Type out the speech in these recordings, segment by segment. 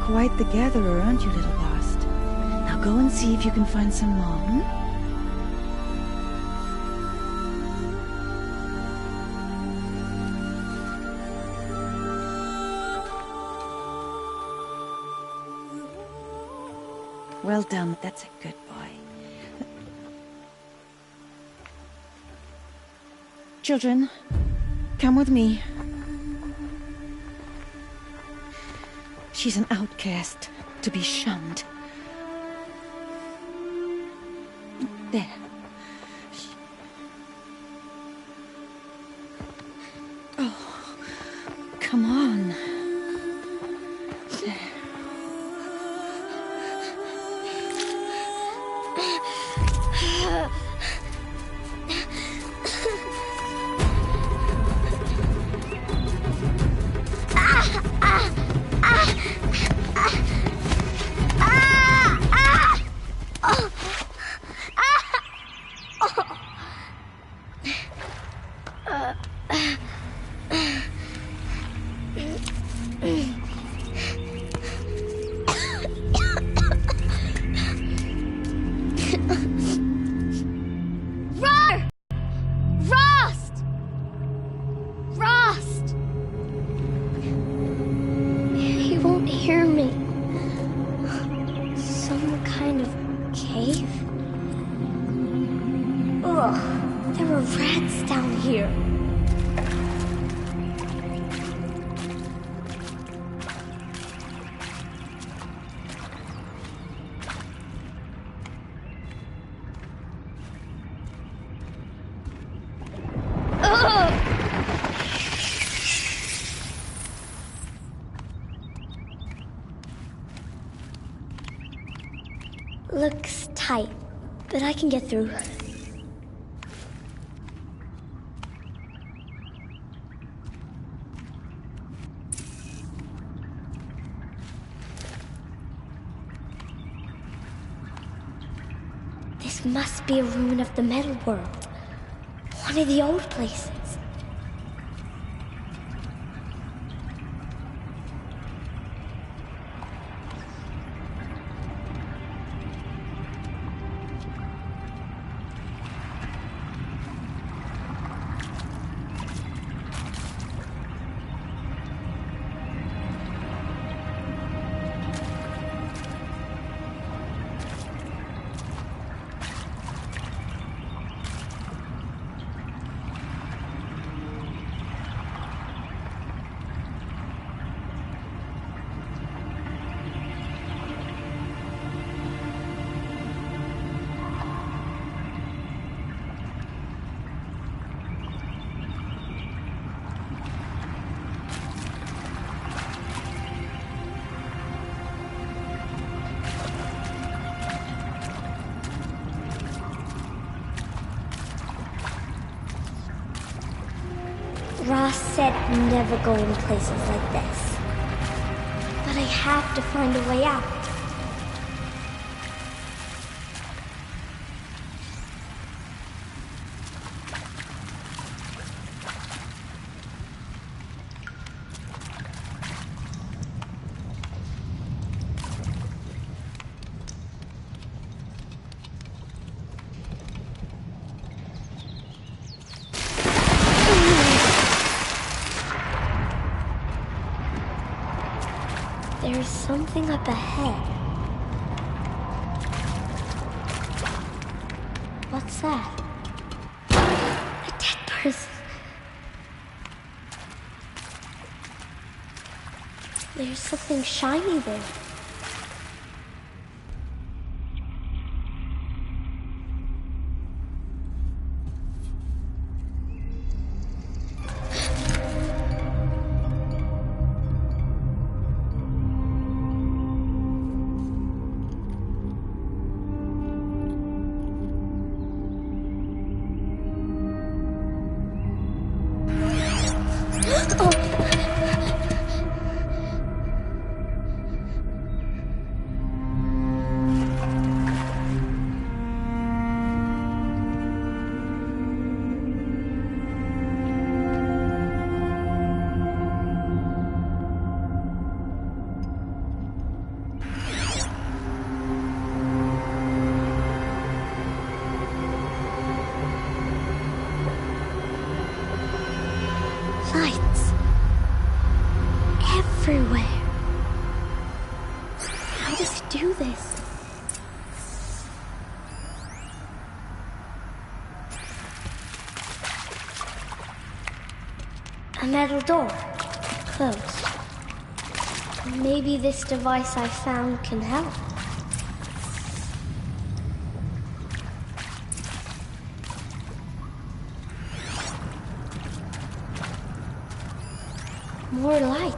quite the gatherer, aren't you, little Bast? Now go and see if you can find some more, hmm? Well done, that's a good boy. Children, come with me. She's an outcast, to be shunned. There. Oh, come on. There. Looks tight, but I can get through. This must be a ruin of the metal world. One of the old places. Ross said never go in places like this. But I have to find a way out. There's something up ahead. What's that? A dead person. There's something shiny there. A metal door. Closed. Maybe this device I found can help. More lights.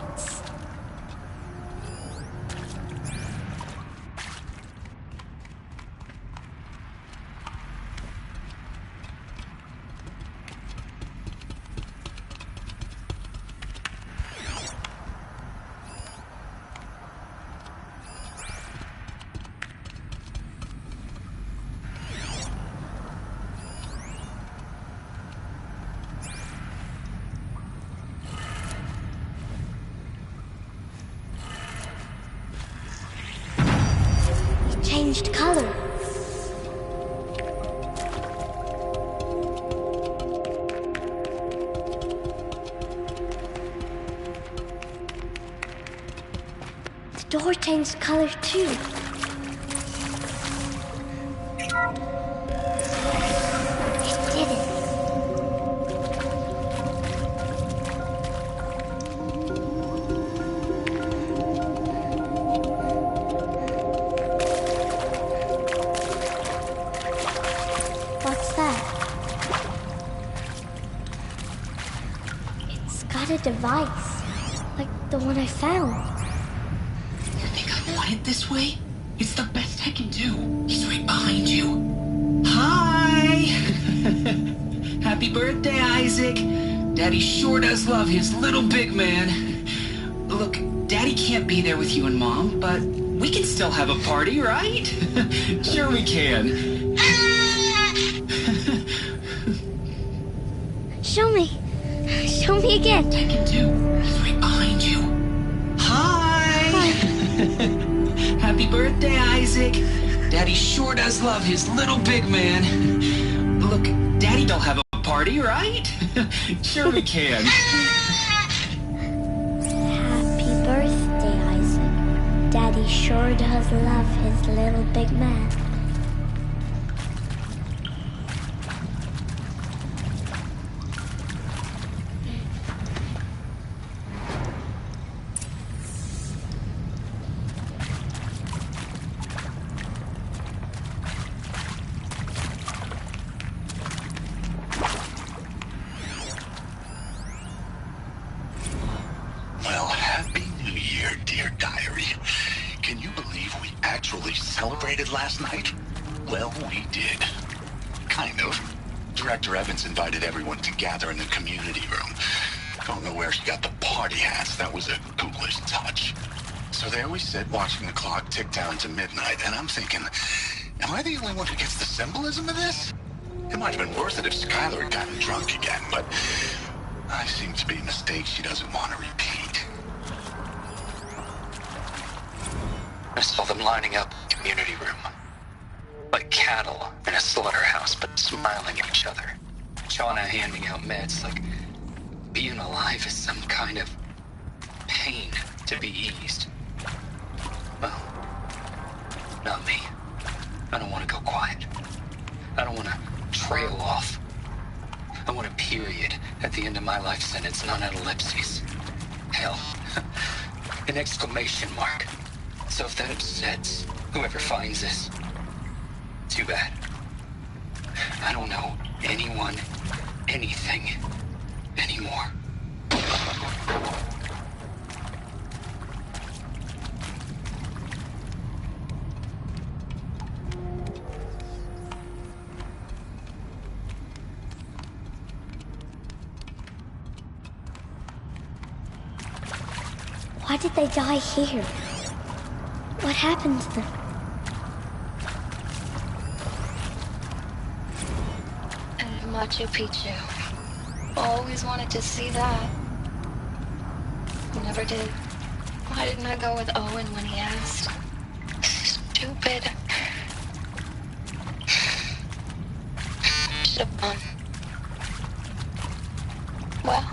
Changed color. The door changed color too. It did it. What's that? It's got a device, like the one I found. You think I want it this way? It's the best I can do. He's right behind you. Hi! Happy birthday, Isaac. Daddy sure does love his little big man. Look, Daddy can't be there with you and Mom, but we can still have a party, right? Sure we can. Show me. Show me again. I can do. He's right behind you. Hi! Happy birthday, Isaac. Daddy sure does love his little big man. Look, Daddy don't have a party, right? Sure we can. Happy birthday, Isaac. Daddy sure does love his little big man. Well, Happy New Year, dear diary. Can you believe we actually celebrated last night? Well, we did. Kind of. Director Evans invited everyone to gather in the community room. Don't know where she got the party hats. That was a ghoulish touch. So there we sit, watching the clock tick down to midnight, and I'm thinking, am I the only one who gets the symbolism of this? It might have been worth it if Skylar had gotten drunk again, but I seem to be a mistake she doesn't want to repeat. I saw them lining up in the community room. Like cattle in a slaughterhouse, but smiling at each other. Shauna handing out meds like being alive is some kind of pain to be eased. Well, not me. I don't want to go quiet. I don't want to trail off. I want a period at the end of my life sentence, not an ellipses. Hell, an exclamation mark. So if that upsets whoever finds this, too bad. I don't know anyone, anything, anymore. Why did they die here? What happened to them? And Machu Picchu. Always wanted to see that. Never did. Why didn't I go with Owen when he asked? Stupid. Should have gone. Well.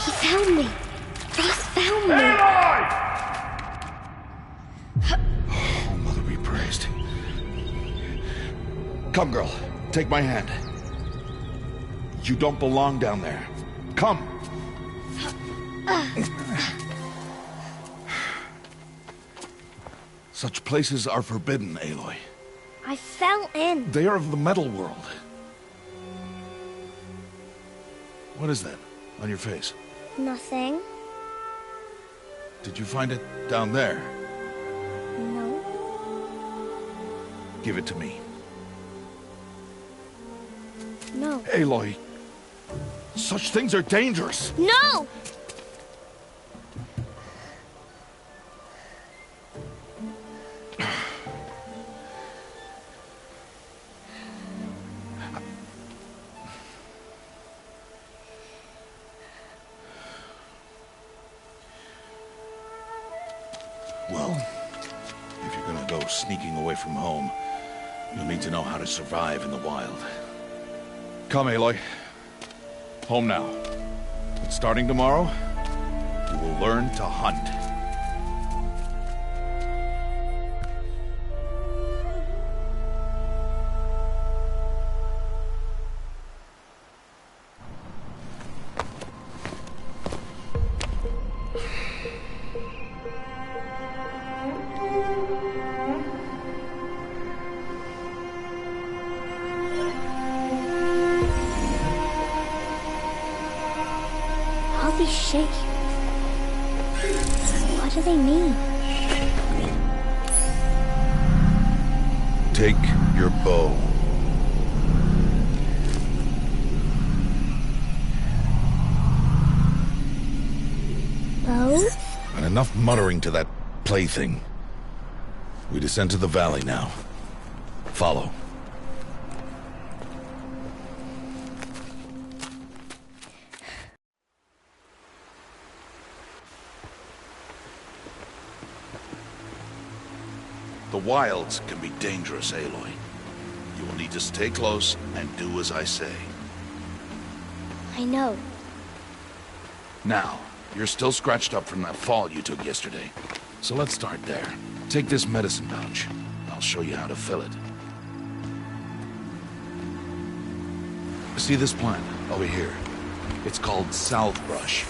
He's found me. Ross found me. Oh, Mother be praised. Come, girl. Take my hand. You don't belong down there. Come. Such places are forbidden, Aloy. I fell in. They are of the metal world. What is that on your face? Nothing. Did you find it down there? No. Give it to me. No. Aloy, such things are dangerous. No! Well, if you're gonna go sneaking away from home, you'll need to know how to survive in the wild. Come, Aloy. Home now. But starting tomorrow, you will learn to hunt. All these shapes. What do they mean? Take your bow. Bow? And enough muttering to that plaything. We descend to the valley now. Follow. The wilds can be dangerous, Aloy. You will need to stay close and do as I say. I know. Now, you're still scratched up from that fall you took yesterday. So let's start there. Take this medicine pouch. I'll show you how to fill it. See this plant over here? It's called salvebrush.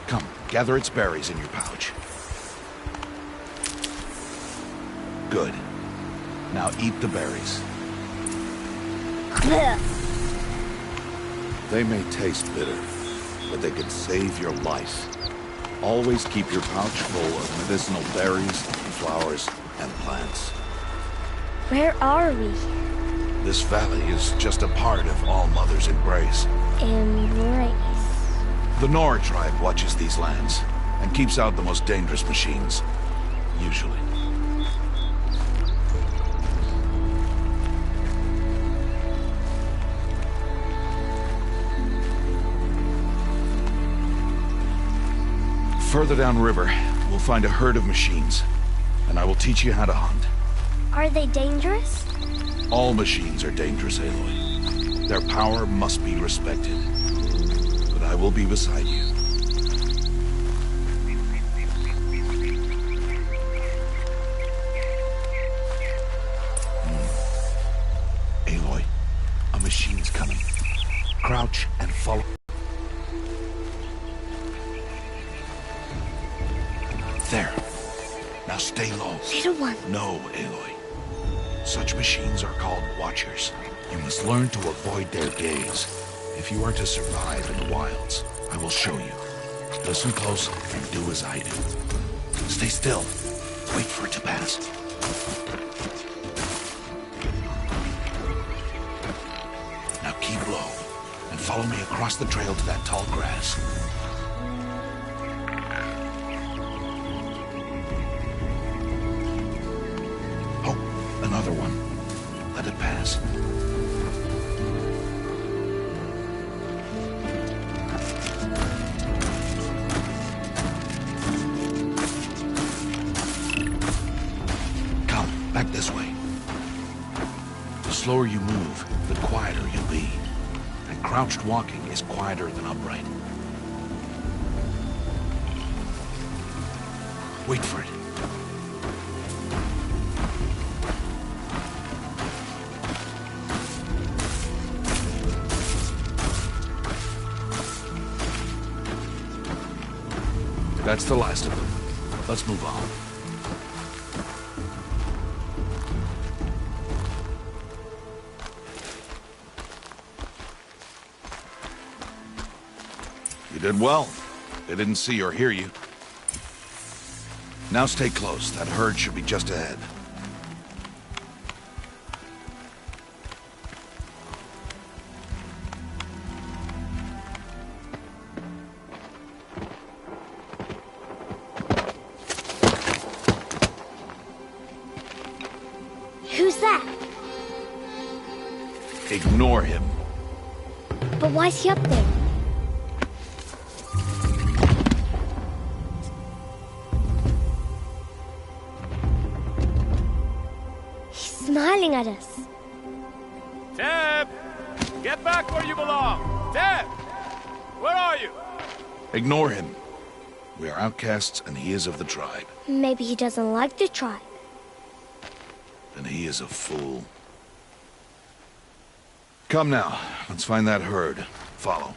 Come, gather its berries in your pouch. Good. Now eat the berries. They may taste bitter, but they can save your life. Always keep your pouch full of medicinal berries, flowers, and plants. Where are we? This valley is just a part of All Mother's embrace. Embrace. The Nora tribe watches these lands and keeps out the most dangerous machines. Usually. Further downriver, we'll find a herd of machines, and I will teach you how to hunt. Are they dangerous? All machines are dangerous, Aloy. Their power must be respected. But I will be beside you. Aloy, a machine's coming. Crouch and follow. There. Now stay low. Little one. No, Aloy. Such machines are called Watchers. You must learn to avoid their gaze. If you are to survive in the wilds, I will show you. Listen close and do as I do. Stay still. Wait for it to pass. Now keep low and follow me across the trail to that tall grass. Another one. Let it pass. Come, back this way. The slower you move, the quieter you'll be. And crouched walking is quieter than upright. Wait for it. That's the last of them. Let's move on. You did well. They didn't see or hear you. Now stay close. That herd should be just ahead. Who's that? Ignore him. But why's he up there? Smiling at us. Teb! Get back where you belong! Teb! Where are you? Ignore him. We are outcasts and he is of the tribe. Maybe he doesn't like the tribe. Then he is a fool. Come now, let's find that herd. Follow.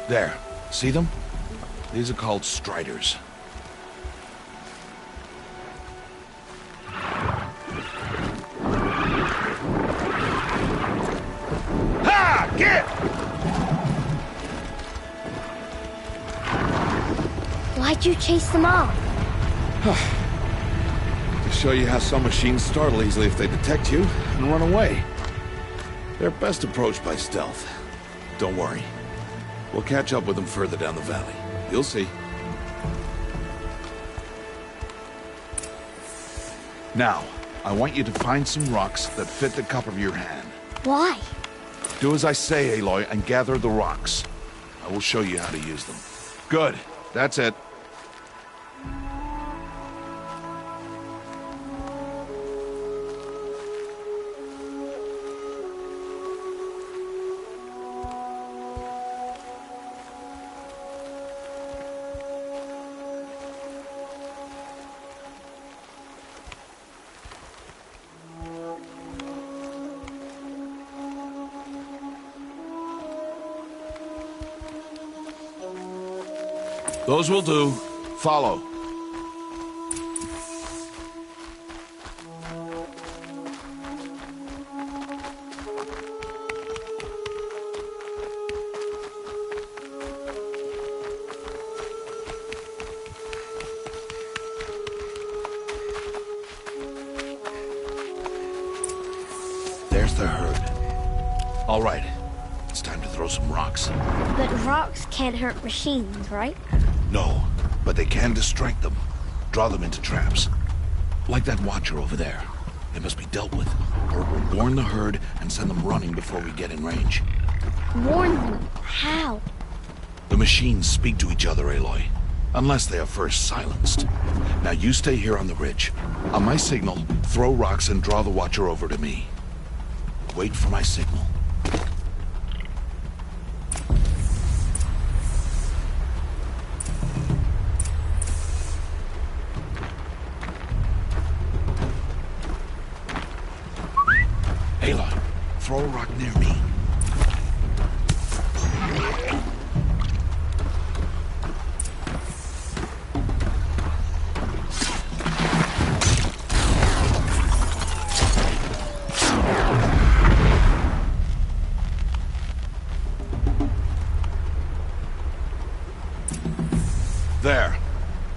There. See them? These are called striders. Ha! Get! Why'd you chase them off? To show you how some machines startle easily if they detect you and run away. They're best approached by stealth. Don't worry. We'll catch up with them further down the valley. You'll see. Now, I want you to find some rocks that fit the cup of your hand. Why? Do as I say, Aloy, and gather the rocks. I will show you how to use them. Good. That's it. Those will do. Follow. There's the herd. All right. It's time to throw some rocks. But rocks can't hurt machines, right? No, but they can distract them. Draw them into traps. Like that watcher over there. They must be dealt with, or it will warn the herd and send them running before we get in range. Warn them? How? The machines speak to each other, Aloy. Unless they are first silenced. Now you stay here on the ridge. On my signal, throw rocks and draw the watcher over to me. Wait for my signal. Aloy, throw a rock near me. There.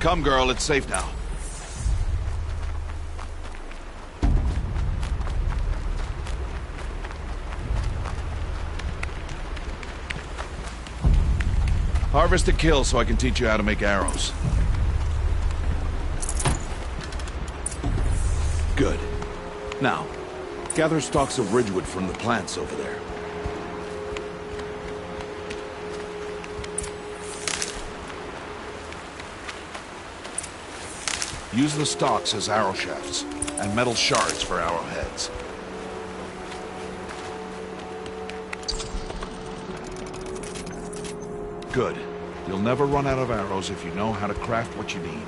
Come, girl, it's safe now. Harvest a kill so I can teach you how to make arrows. Good. Now, gather stalks of ridgewood from the plants over there. Use the stalks as arrow shafts, and metal shards for arrowheads. Good. You'll never run out of arrows if you know how to craft what you need.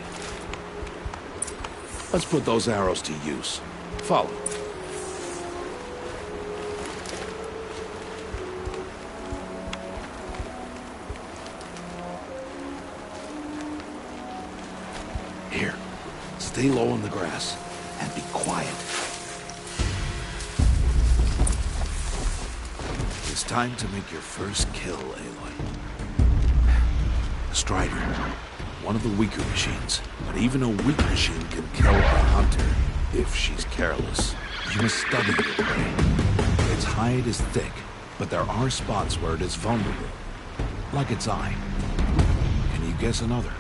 Let's put those arrows to use. Follow. Here. Stay low in the grass and be quiet. It's time to make your first kill, Aloy. Strider. One of the weaker machines. But even a weak machine can kill a hunter if she's careless. You must study your prey. Its hide is thick, but there are spots where it is vulnerable. Like its eye. Can you guess another?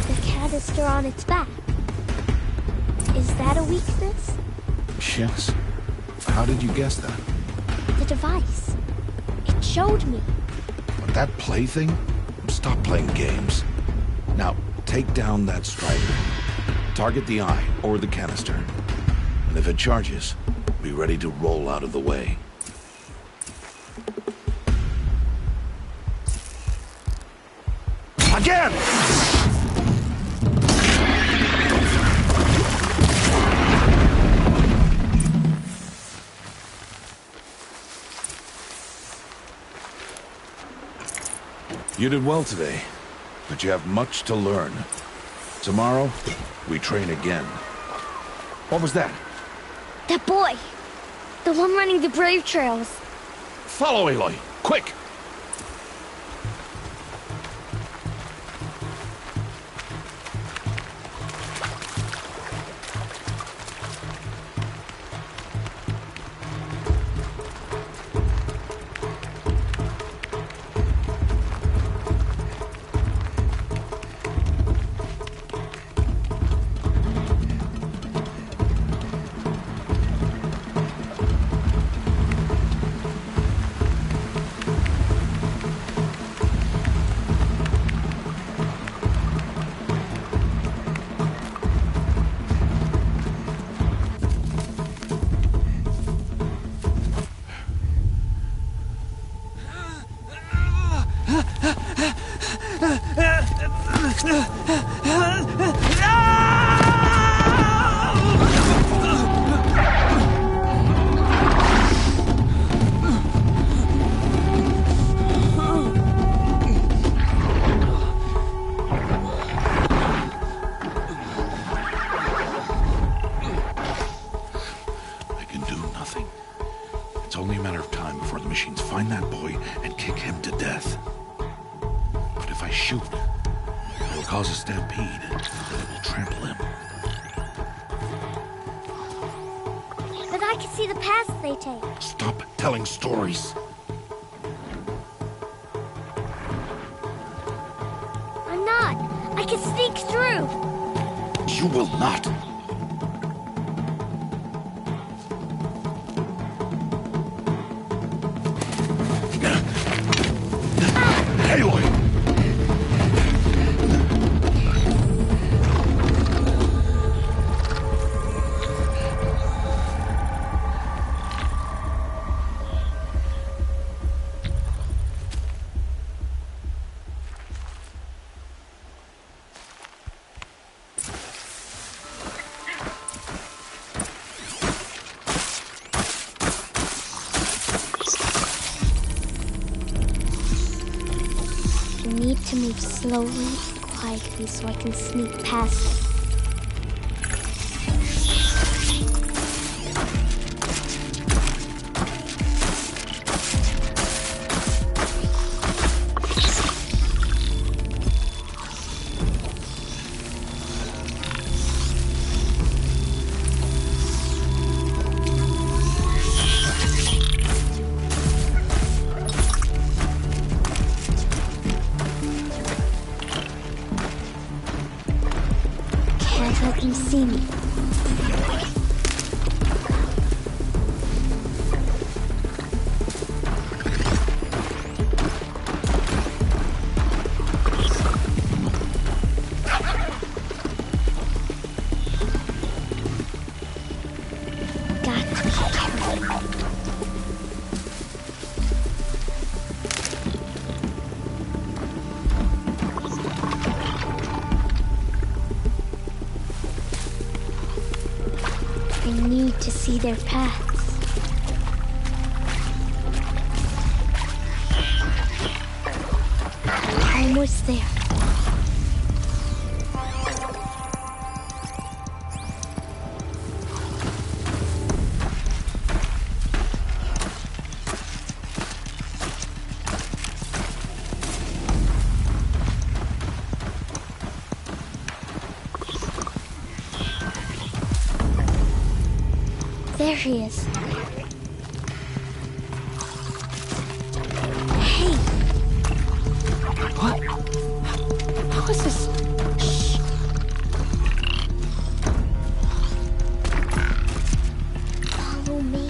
The canister on its back. Is that a weakness? Yes. How did you guess that? The device. It showed me. But that plaything? Stop playing games. Now, take down that strider. Target the eye or the canister. And if it charges, be ready to roll out of the way. Again! You did well today, but you have much to learn. Tomorrow, we train again. What was that? That boy. The one running the brave trails. Follow Aloy, quick! It's only a matter of time before the machines find that boy and kick him to death. But if I shoot, it will cause a stampede, and it will trample him. But I can see the paths they take. Stop telling stories. I'm not. I can sneak through. You will not. Aloy! I need to move slowly and quietly so I can sneak past it. Let them see me. see their paths. Almost there. There he is. Hey! What? How is this? Shh! Follow me.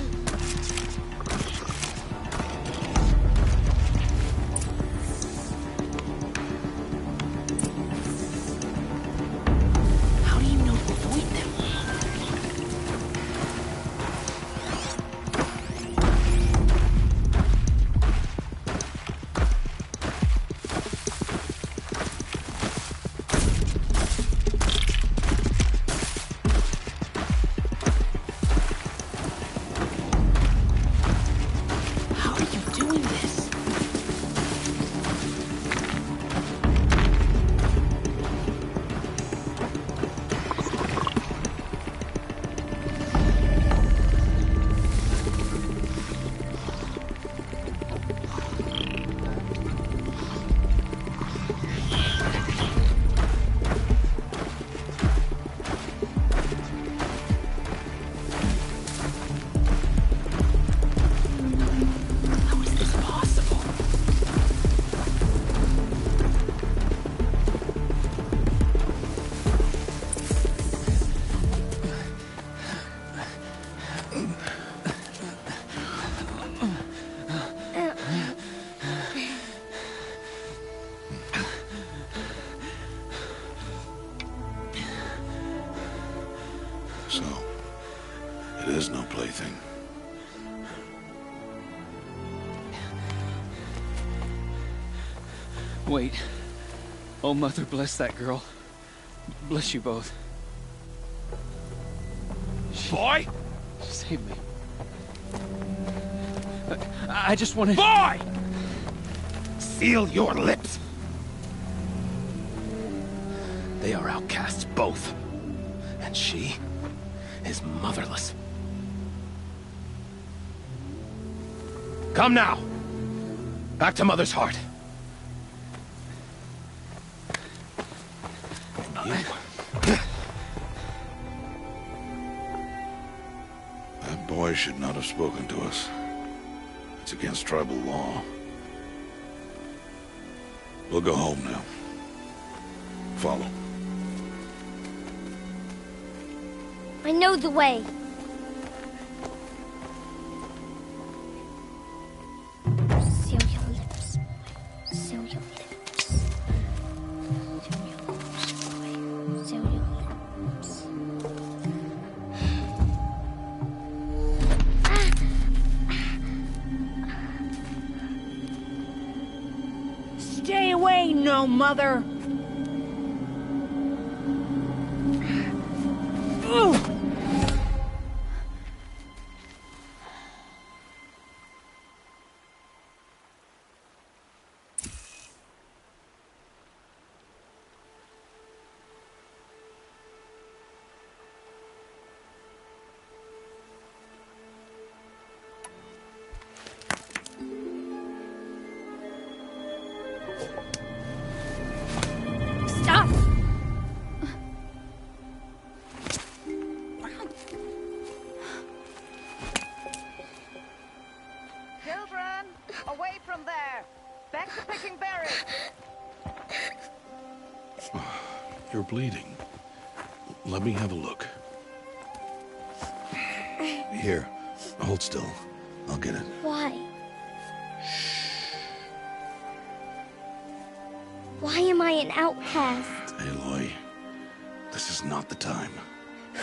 How do you know to avoid them? How are you doing this? How is this possible? So, it is no plaything. Wait. Oh, Mother, bless that girl. Bless you both. Boy! Save me. I just want to... Boy! Seal your lips! They are outcasts, both. And she is motherless. Come now! Back to Mother's heart. That boy should not have spoken to us. It's against tribal law. We'll go home now. Follow. I know the way. Seal your lips. Seal your lips. Seal your lips, boy. Seal your lips. Stay away, no mother! Ooh! Stop! Children, away from there. Back to picking berries. You're bleeding. Let me have a look. Here, hold still. I'll get it. Why? Why am I an outcast? Aloy, this is not the time.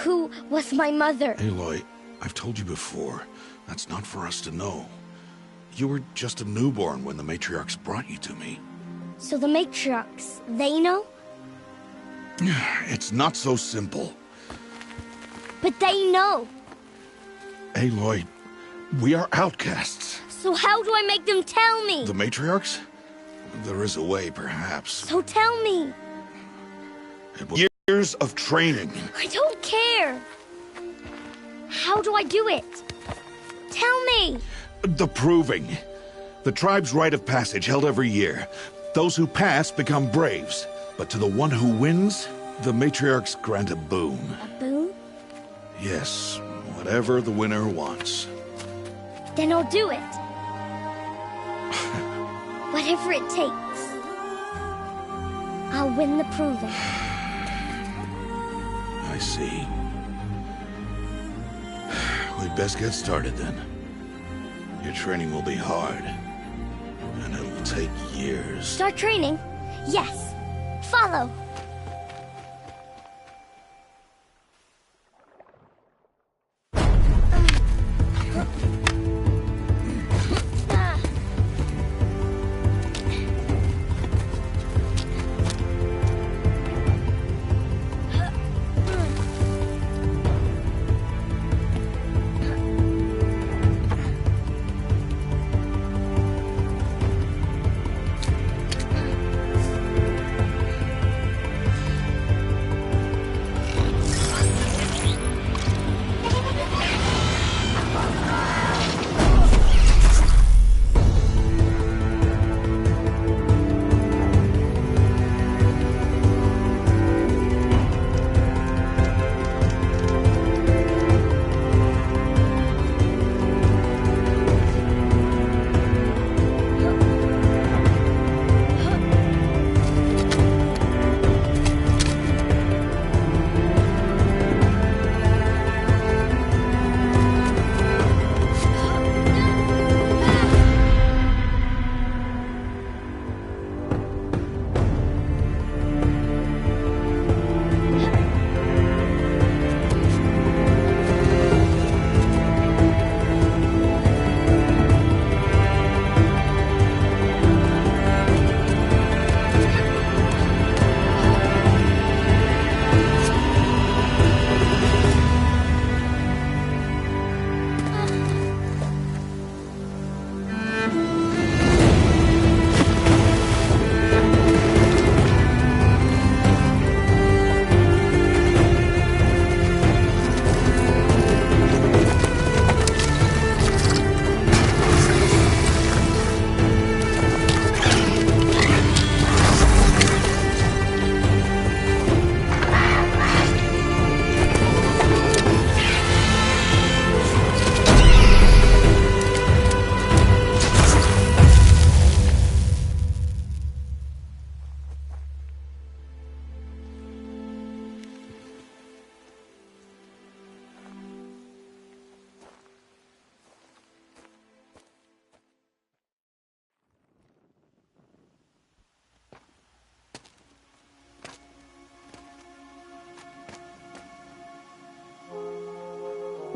Who was my mother? Aloy, I've told you before, that's not for us to know. You were just a newborn when the matriarchs brought you to me. So the matriarchs, they know? It's not so simple. But they know. Aloy, we are outcasts. So how do I make them tell me? The matriarchs? There is a way, perhaps. So tell me. It will years of training. I don't care. How do I do it? Tell me. The proving. The tribe's rite of passage held every year. Those who pass become braves. But to the one who wins, the matriarchs grant a boon. A boon? Yes, whatever the winner wants. Then I'll do it. Whatever it takes. I'll win the proving. I see. We'd best get started then. Your training will be hard. And it'll take years. Start training? Yes. Follow.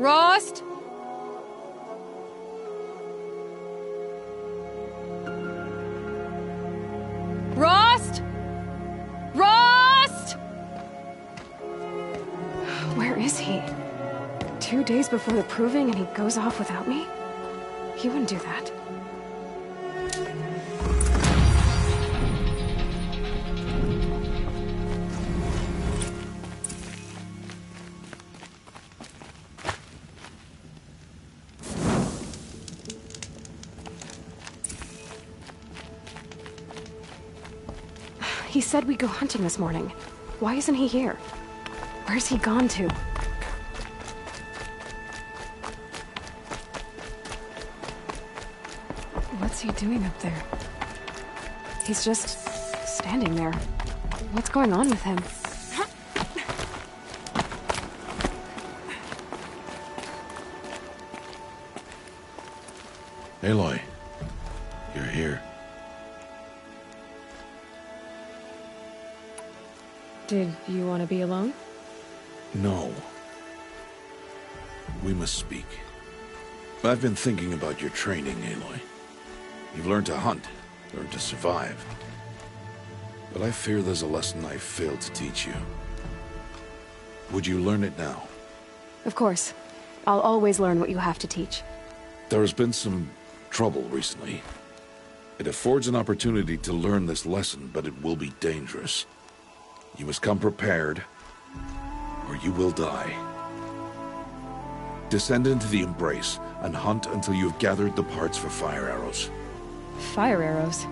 Rost? Rost? Rost? Where is he? 2 days before the proving and he goes off without me? He wouldn't do that. He said we'd go hunting this morning. Why isn't he here? Where's he gone to? What's he doing up there? He's just standing there. What's going on with him? Aloy, you're here. Did you want to be alone? No. We must speak. I've been thinking about your training, Aloy. You've learned to hunt, learned to survive. But I fear there's a lesson I failed to teach you. Would you learn it now? Of course. I'll always learn what you have to teach. There has been some trouble recently. It affords an opportunity to learn this lesson, but it will be dangerous. You must come prepared, or you will die. Descend into the Embrace and hunt until you have gathered the parts for fire arrows. Fire arrows?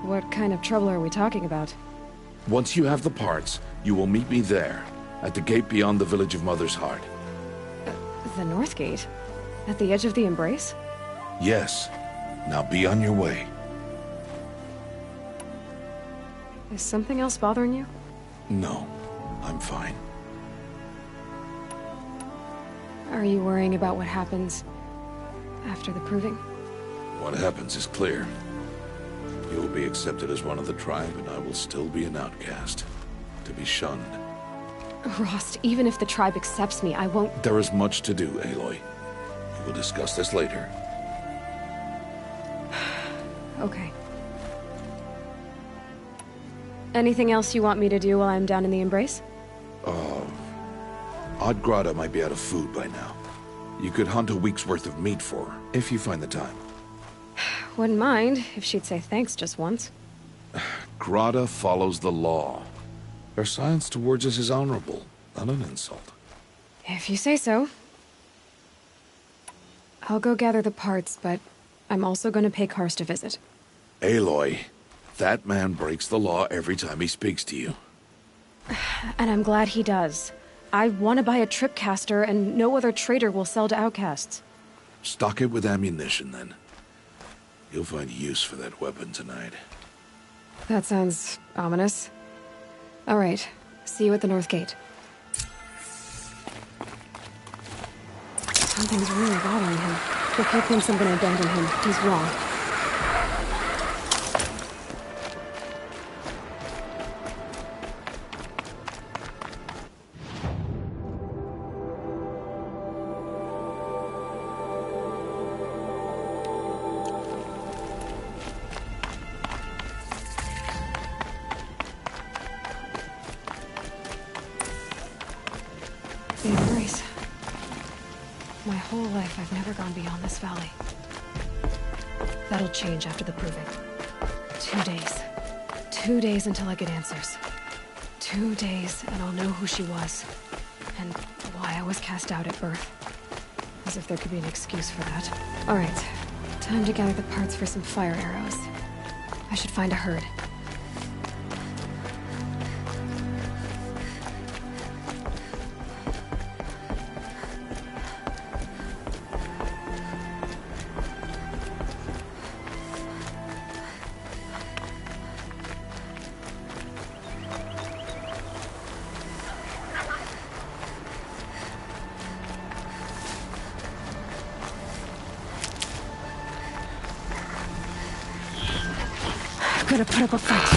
What kind of trouble are we talking about? Once you have the parts, you will meet me there, at the gate beyond the village of Mother's Heart. The North Gate? At the edge of the Embrace? Yes. Now be on your way. Is something else bothering you? No, I'm fine. Are you worrying about what happens after the proving? What happens is clear. You will be accepted as one of the tribe, and I will still be an outcast, to be shunned. Rost, even if the tribe accepts me, I won't... There is much to do, Aloy. We will discuss this later. Okay. Anything else you want me to do while I'm down in the Embrace? Odd Grata might be out of food by now. You could hunt a week's worth of meat for her, if you find the time. Wouldn't mind if she'd say thanks just once. Grata follows the law. Her silence towards us is honorable, not an insult. If you say so. I'll go gather the parts, but I'm also going to pay Karst a visit. Aloy, that man breaks the law every time he speaks to you. And I'm glad he does. I want to buy a tripcaster, and no other trader will sell to outcasts. Stock it with ammunition, then. You'll find use for that weapon tonight. That sounds ominous. All right. See you at the North Gate. Something's really bothering him. If he thinks I'm gonna abandon him, he's wrong. The Embrace. My whole life, I've never gone beyond this valley. That'll change after the proving. 2 days. 2 days until I get answers. 2 days, and I'll know who she was. And why I was cast out at birth. As if there could be an excuse for that. Alright. Time to gather the parts for some fire arrows. I should find a herd. Gotta put up a fight.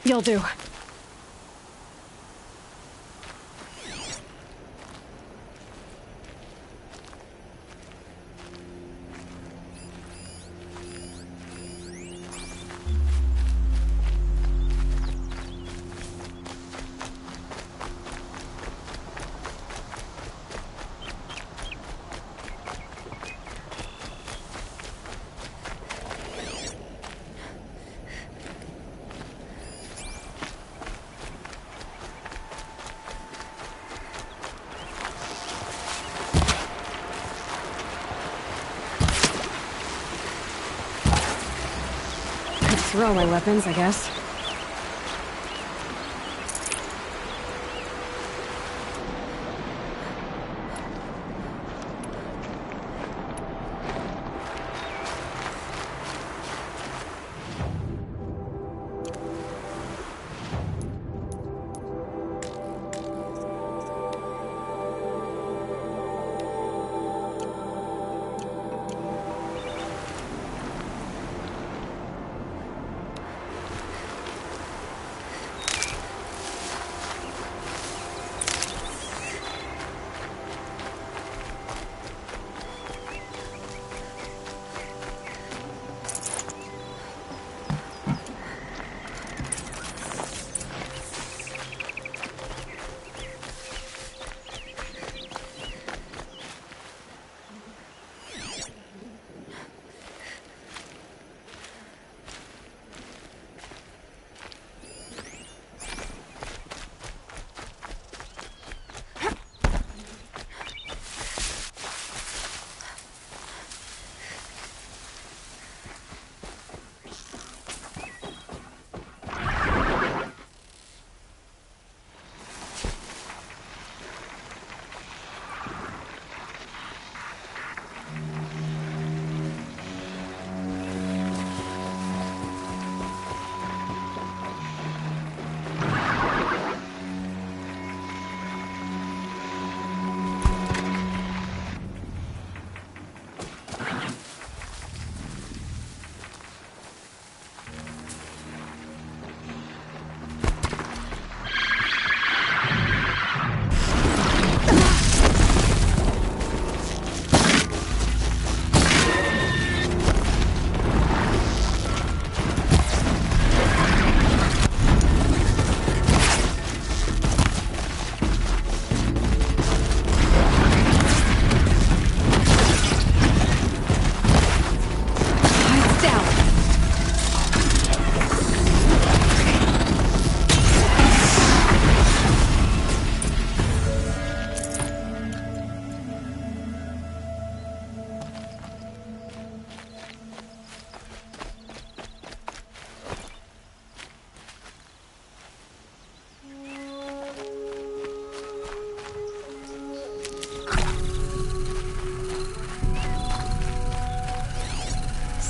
You'll do. Throw my weapons, I guess.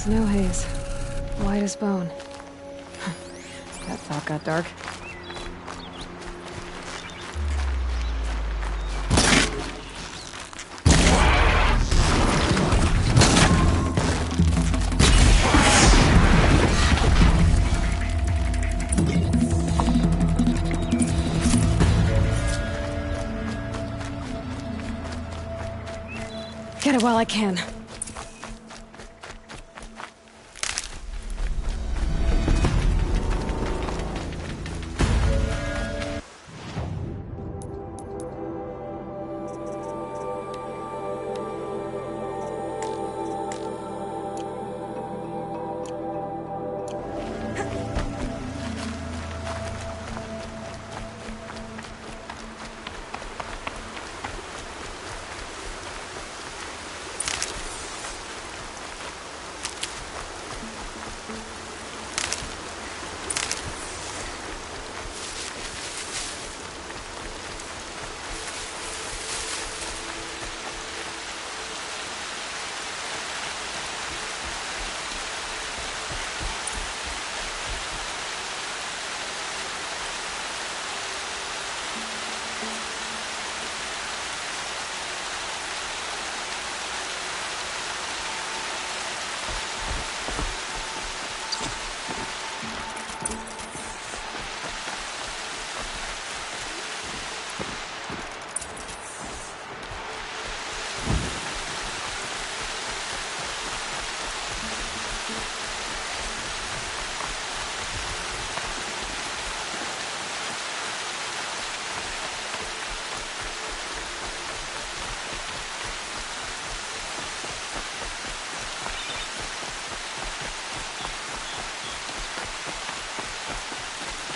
Snow haze. White as bone. That thought got dark. Get it while I can.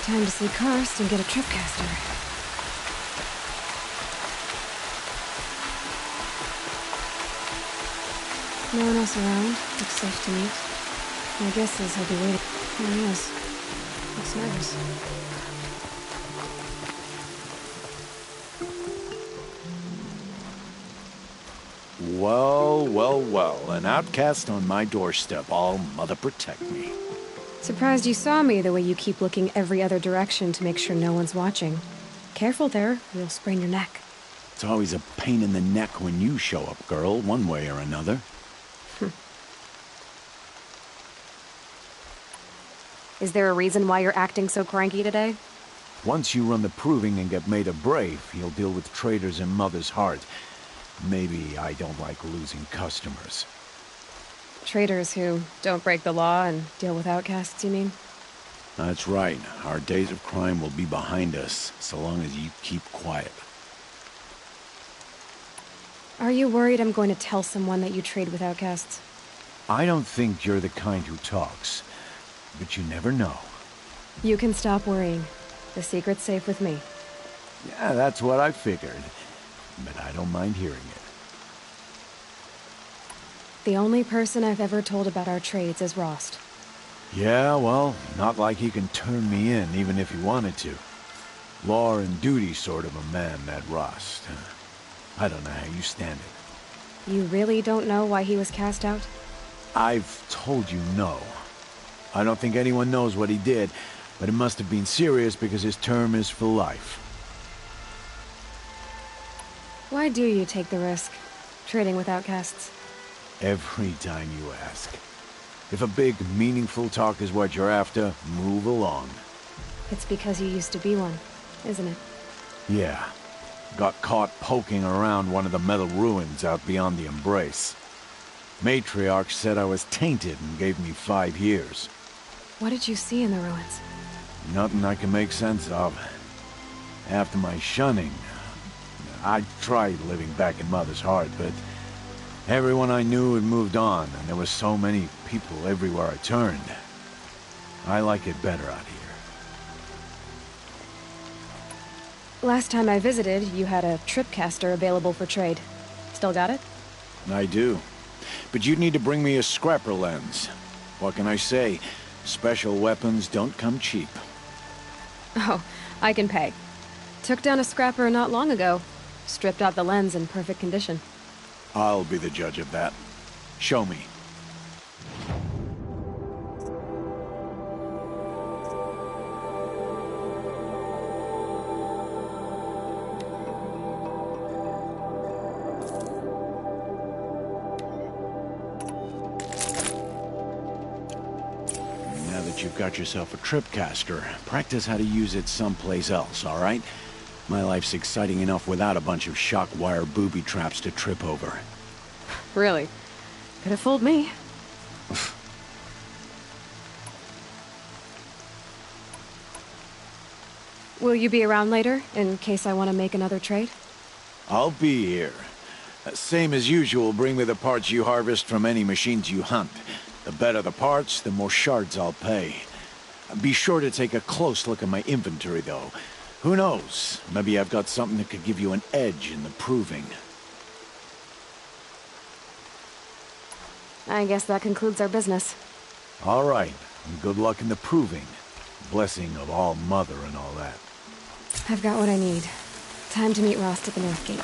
Time to see Karst and get a tripcaster. No one else around. Looks safe to meet. My guess is he'll be waiting. There he is. Looks nervous. Well, well, well. An outcast on my doorstep. All mother protect me. Surprised you saw me the way you keep looking every other direction to make sure no one's watching. Careful there, you'll sprain your neck. It's always a pain in the neck when you show up, girl, one way or another. Is there a reason why you're acting so cranky today? Once you run the proving and get made a brave, you'll deal with traitors in Mother's Heart. Maybe I don't like losing customers. Traitors who don't break the law and deal with outcasts, you mean? That's right. Our days of crime will be behind us, so long as you keep quiet. Are you worried I'm going to tell someone that you trade with outcasts? I don't think you're the kind who talks, but you never know. You can stop worrying. The secret's safe with me. Yeah, that's what I figured, but I don't mind hearing it. The only person I've ever told about our trades is Rost. Yeah, well, not like he can turn me in, even if he wanted to. Law and duty sort of a man, that Rost. I don't know how you stand it. You really don't know why he was cast out? I've told you no. I don't think anyone knows what he did, but it must have been serious because his term is for life. Why do you take the risk, trading with outcasts? Every time you ask. If a big, meaningful talk is what you're after, move along. It's because you used to be one, isn't it? Yeah. Got caught poking around one of the metal ruins out beyond the Embrace. Matriarch said I was tainted and gave me 5 years. What did you see in the ruins? Nothing I can make sense of. After my shunning, I tried living back in Mother's Heart, but everyone I knew had moved on, and there were so many people everywhere I turned. I like it better out here. Last time I visited, you had a tripcaster available for trade. Still got it? I do. But you'd need to bring me a scrapper lens. What can I say? Special weapons don't come cheap. Oh, I can pay. Took down a scrapper not long ago. Stripped out the lens in perfect condition. I'll be the judge of that. Show me. Now that you've got yourself a tripcaster, practice how to use it someplace else, all right? My life's exciting enough without a bunch of shock wire booby traps to trip over. Really? Could have fooled me. Will you be around later, in case I want to make another trade? I'll be here. Same as usual, bring me the parts you harvest from any machines you hunt. The better the parts, the more shards I'll pay. Be sure to take a close look at my inventory, though. Who knows? Maybe I've got something that could give you an edge in the proving. I guess that concludes our business. All right. Good luck in the proving. Blessing of All Mother and all that. I've got what I need. Time to meet Rost at the North Gate.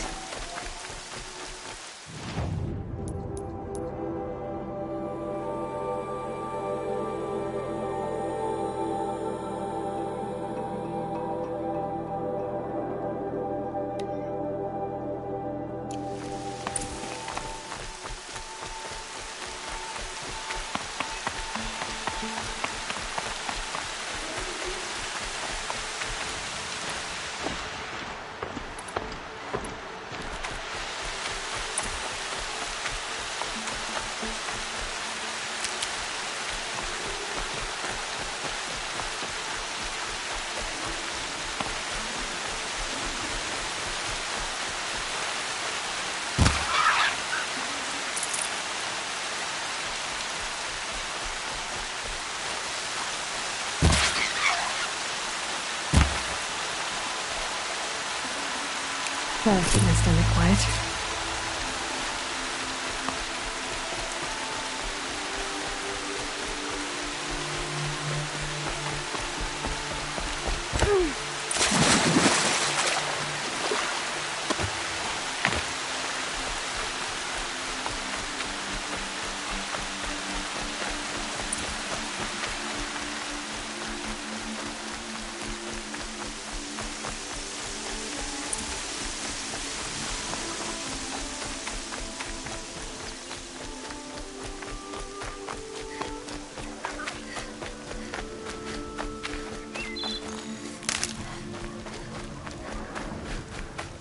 That was nice and quiet.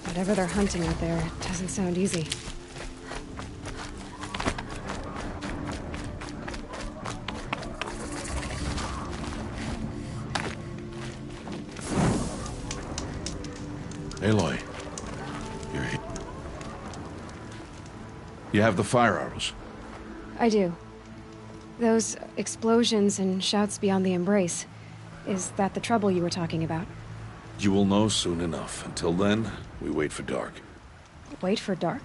Whatever they're hunting out there, it doesn't sound easy. Aloy, you're here. You have the fire arrows. I do. Those explosions and shouts beyond the embrace. Is that the trouble you were talking about? You will know soon enough. Until then, we wait for dark. Wait for dark?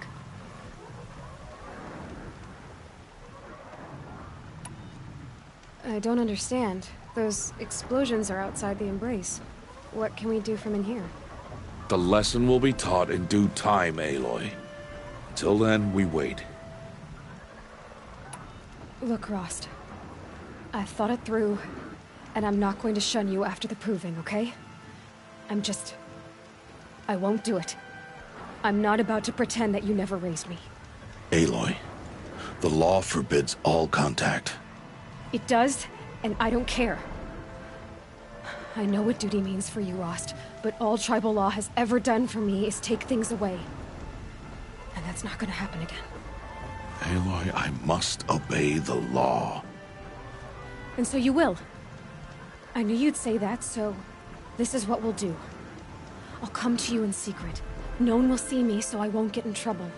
I don't understand. Those explosions are outside the embrace. What can we do from in here? The lesson will be taught in due time, Aloy. Until then, we wait. Look, Rost. I've thought it through, and I'm not going to shun you after the proving, okay? I won't do it. I'm not about to pretend that you never raised me. Aloy, the law forbids all contact. It does, and I don't care. I know what duty means for you, Rost, but all tribal law has ever done for me is take things away. And that's not gonna happen again. Aloy, I must obey the law. And so you will. I knew you'd say that, so this is what we'll do. I'll come to you in secret. No one will see me, so I won't get in trouble.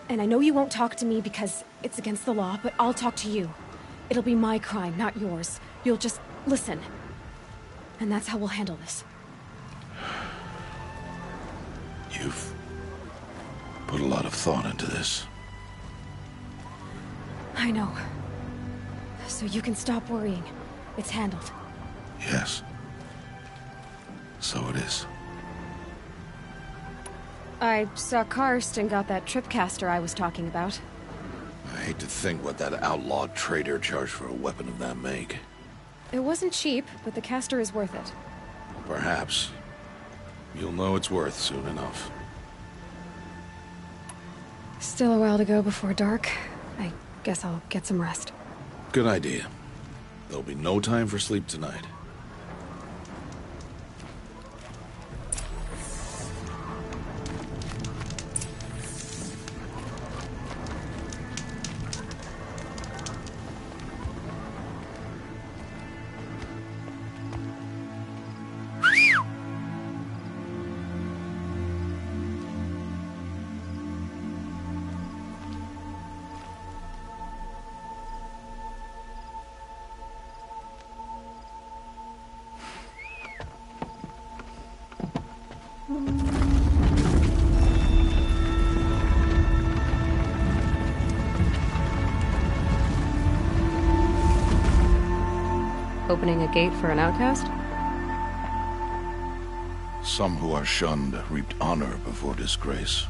And I know you won't talk to me because it's against the law, but I'll talk to you. It'll be my crime, not yours. You'll just listen. And that's how we'll handle this. You've put a lot of thought into this. I know. So you can stop worrying. It's handled. Yes. So it is. I saw Karst and got that tripcaster I was talking about. I hate to think what that outlawed trader charged for a weapon of that make. It wasn't cheap, but the caster is worth it. Perhaps. You'll know it's worth soon enough. Still a while to go before dark. I guess I'll get some rest. Good idea. There'll be no time for sleep tonight. Opening a gate for an outcast? Some who are shunned reaped honor before disgrace.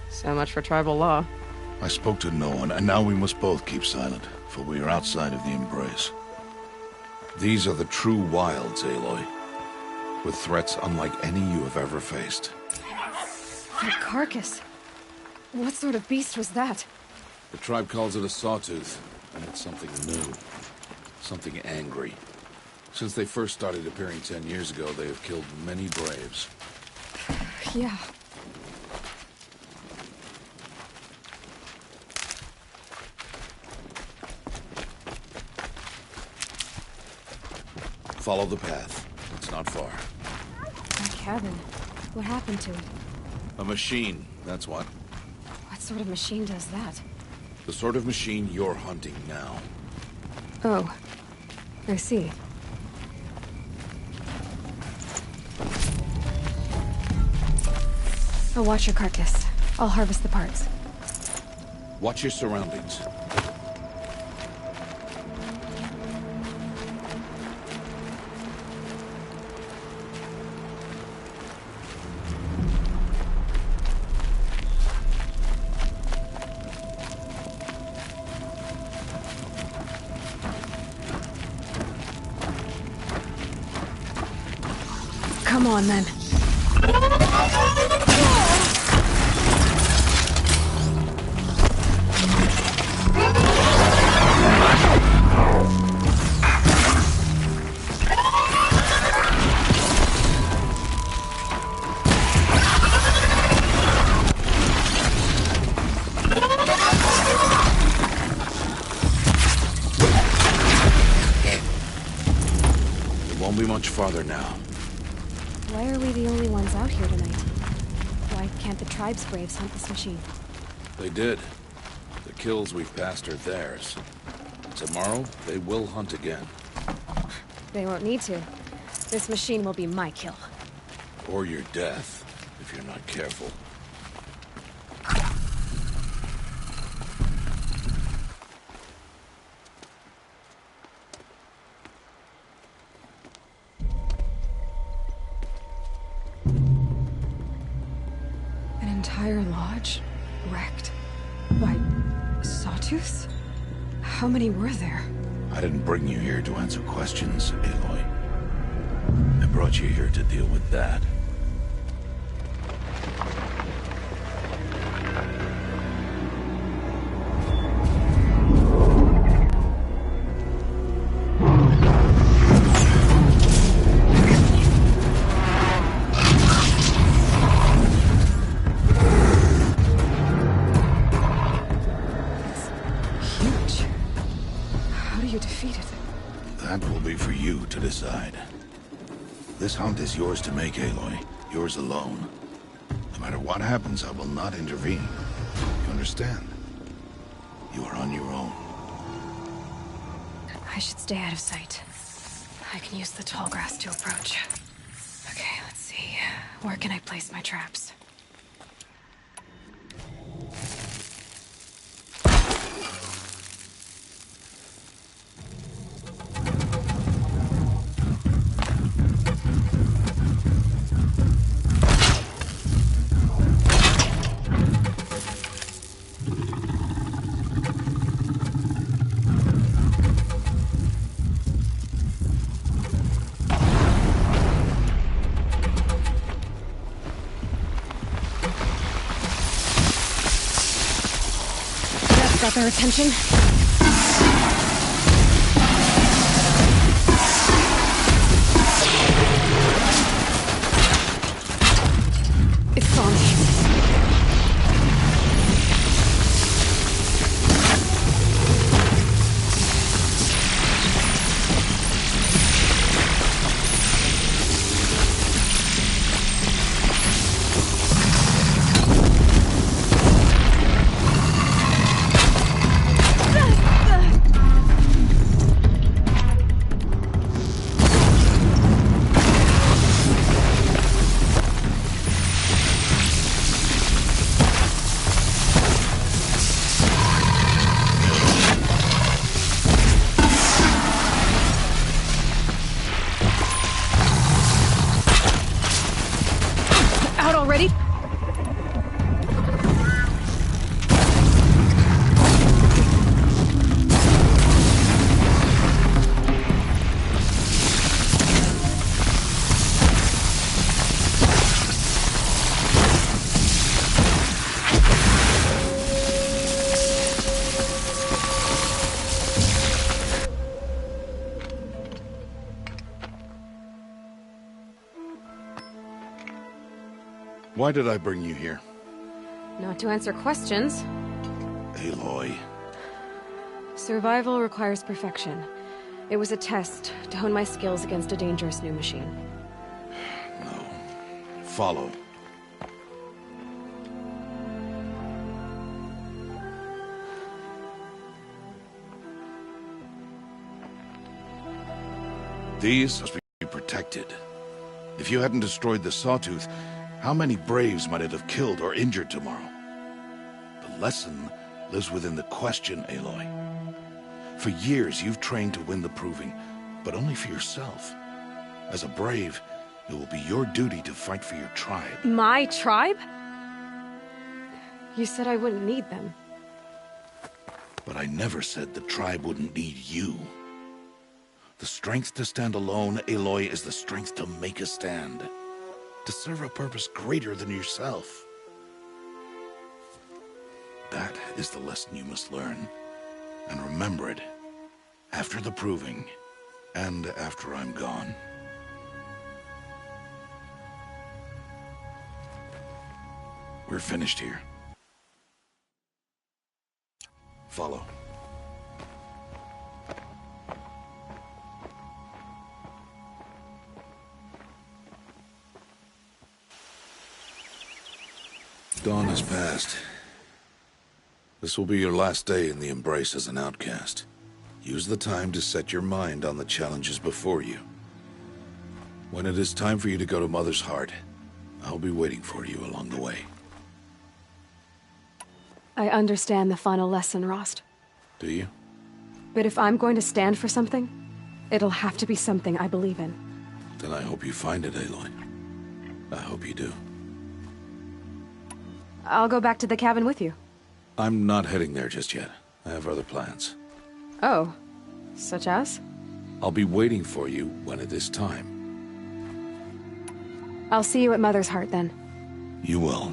So much for tribal law. I spoke to no one, and now we must both keep silent, for we are outside of the embrace. These are the true wilds, Aloy, with threats unlike any you have ever faced. That carcass. What sort of beast was that? The tribe calls it a sawtooth, and it's something new. Something angry. Since they first started appearing 10 years ago, they have killed many braves. Yeah. Follow the path. It's not far. That cabin. What happened to it? A machine, that's what. What sort of machine does that? The sort of machine you're hunting now. Oh. I see. I'll watch your carcass. I'll harvest the parts. Watch your surroundings. Come on, then. It won't be much farther now. Why are we the only ones out here tonight? Why can't the tribe's braves hunt this machine? They did. The kills we've passed are theirs. Tomorrow, they will hunt again. They won't need to. This machine will be my kill. Or your death, if you're not careful. An entire lodge? Wrecked? By sawtooths? How many were there? I didn't bring you here to answer questions, Aloy. I brought you here to deal with that. Decide. This hunt is yours to make, Aloy. Yours alone. No matter what happens, I will not intervene. You understand? You are on your own. I should stay out of sight. I can use the tall grass to approach. Okay, let's see. Where can I place my traps? Got their attention? It's gone. Out already? Why did I bring you here? Not to answer questions. Aloy. Survival requires perfection. It was a test to hone my skills against a dangerous new machine. No. Follow. These must be protected. If you hadn't destroyed the Sawtooth, How many Braves might it have killed or injured tomorrow? The lesson lives within the question, Aloy. For years, you've trained to win the Proving, but only for yourself. As a Brave, it will be your duty to fight for your tribe. My tribe? You said I wouldn't need them. But I never said the tribe wouldn't need you. The strength to stand alone, Aloy, is the strength to make a stand. To serve a purpose greater than yourself. That is the lesson you must learn. And remember it. After the Proving, and after I'm gone. We're finished here. Follow. Dawn has passed. This will be your last day in the Embrace as an outcast. Use the time to set your mind on the challenges before you. When it is time for you to go to Mother's Heart, I'll be waiting for you along the way. I understand the final lesson, Rost. Do you? But if I'm going to stand for something, it'll have to be something I believe in. Then I hope you find it, Aloy. I hope you do. I'll go back to the cabin with you. I'm not heading there just yet. I have other plans. Oh. Such as? I'll be waiting for you when it is time. I'll see you at Mother's Heart, then. You will.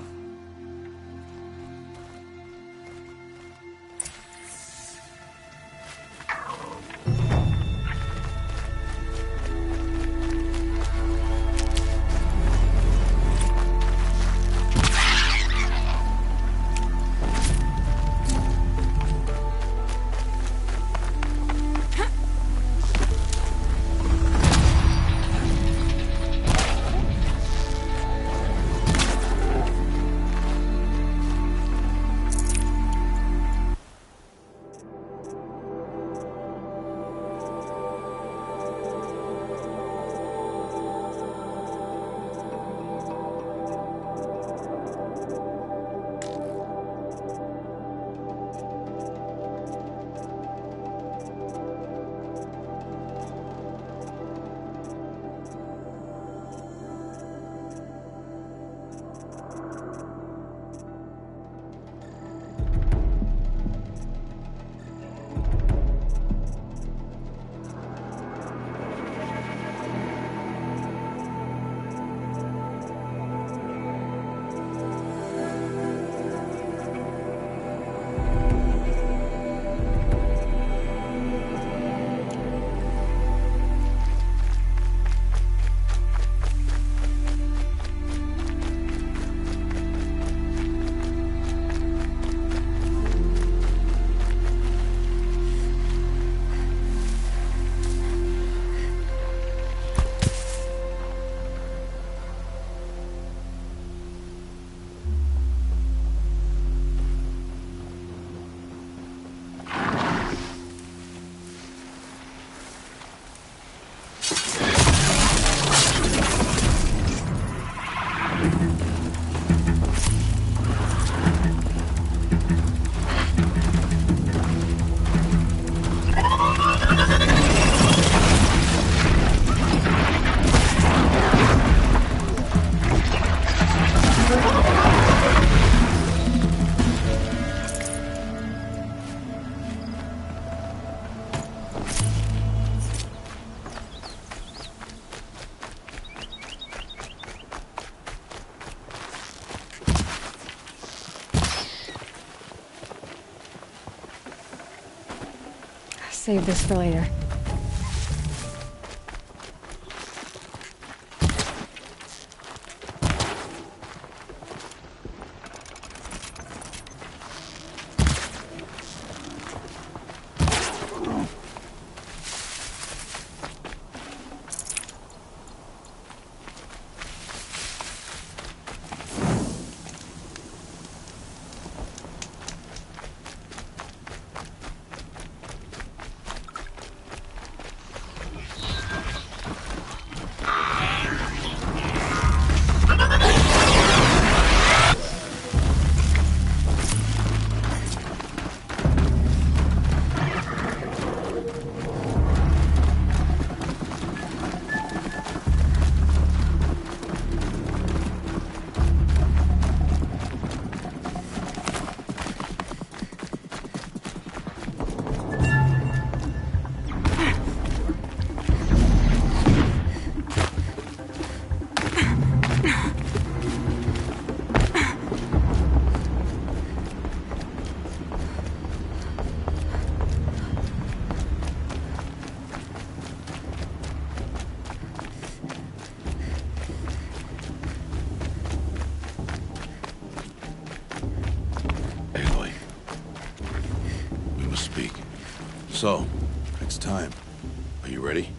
Save this for later. So, it's time. Are you ready?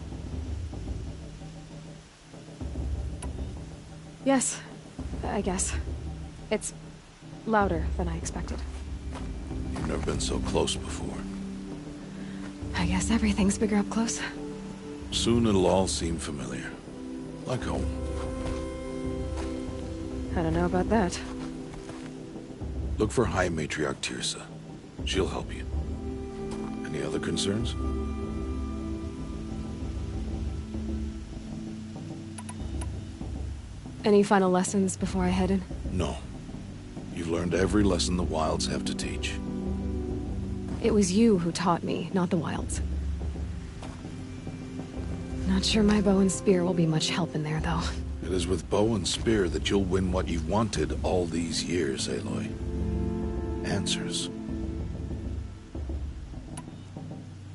Yes, I guess. It's louder than I expected. You've never been so close before. I guess everything's bigger up close. Soon it'll all seem familiar. Like home. I don't know about that. Look for High Matriarch Teersa. She'll help you. Any other concerns? Any final lessons before I head in? No. You've learned every lesson the Wilds have to teach. It was you who taught me, not the Wilds. Not sure my bow and spear will be much help in there, though. It is with bow and spear that you'll win what you've wanted all these years, Aloy. Answers.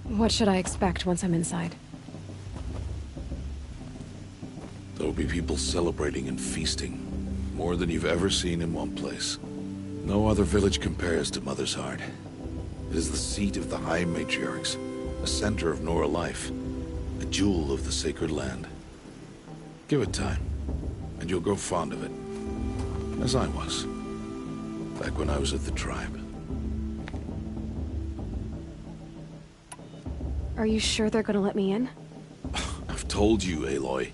What should I expect once I'm inside? There'll be people celebrating and feasting. More than you've ever seen in one place. No other village compares to Mother's Heart. It is the seat of the High Matriarchs, a center of Nora life, a jewel of the sacred land. Give it time, and you'll grow fond of it. As I was, back when I was at the tribe. Are you sure they're gonna let me in? I've told you, Aloy.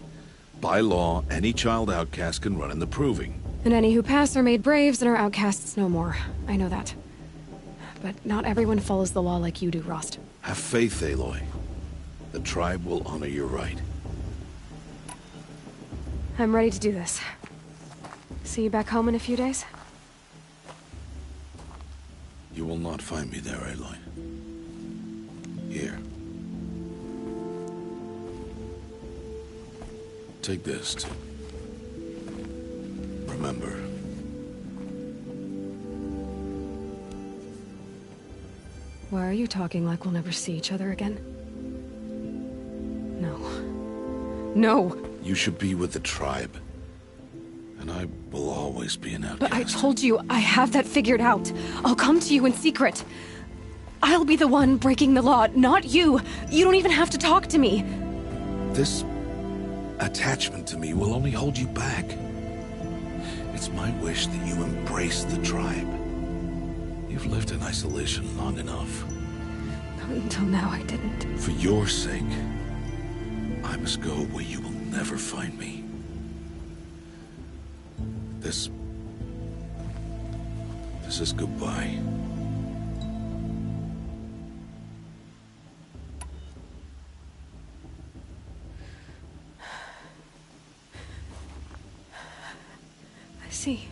By law, any child outcast can run in the Proving. And any who pass are made braves and are outcasts no more. I know that. But not everyone follows the law like you do, Rost. Have faith, Aloy. The tribe will honor your right. I'm ready to do this. See you back home in a few days? You will not find me there, Aloy. Here. Take this to remember. Why are you talking like we'll never see each other again? No. No! You should be with the tribe. And I will always be an outcast. But I told you, I have that figured out. I'll come to you in secret. I'll be the one breaking the law, not you. You don't even have to talk to me. This attachment to me will only hold you back. It's my wish that you embrace the tribe. You've lived in isolation long enough. Until now, I didn't. For your sake, I must go where you will never find me. This is goodbye. I see.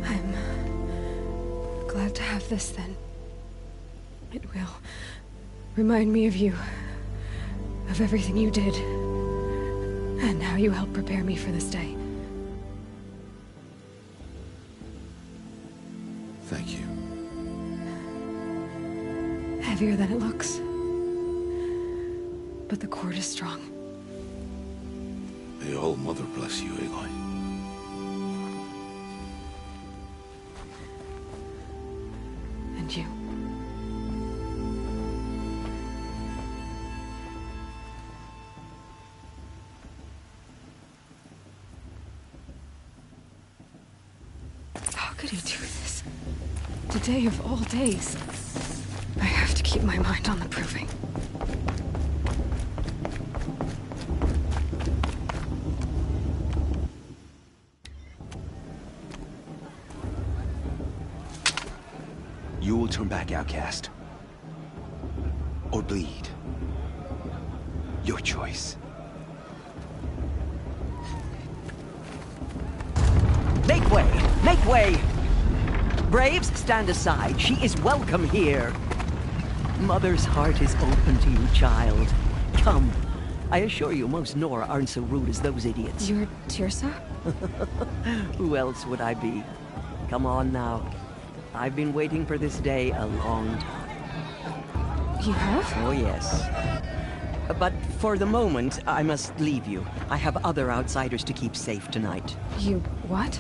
I'm glad to have this then. It will remind me of you, of everything you did, and how you helped prepare me for this day. Thank you. Heavier than it looks. But the cord is strong. May All Mother bless you, Aloy. And you. How could he do this? The day of all days. I have to keep my mind on the Proving. You will turn back, outcast. Or bleed. Your choice. Make way! Make way! Braves, stand aside. She is welcome here. Mother's heart is open to you, child. Come. I assure you, most Nora aren't so rude as those idiots. You're Teersa? Who else would I be? Come on now. I've been waiting for this day a long time. You have? Oh, yes. But for the moment, I must leave you. I have other outsiders to keep safe tonight. You what?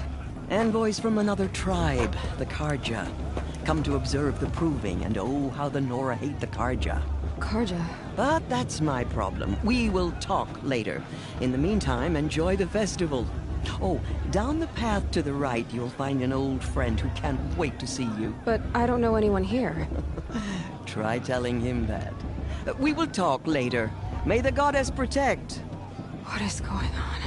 Envoys from another tribe, the Carja. Come to observe the proving, and oh, how the Nora hate the Karja. Karja? But that's my problem. We will talk later. In the meantime, enjoy the festival. Oh, down the path to the right, you'll find an old friend who can't wait to see you. But I don't know anyone here. Try telling him that. We will talk later. May the goddess protect. What is going on?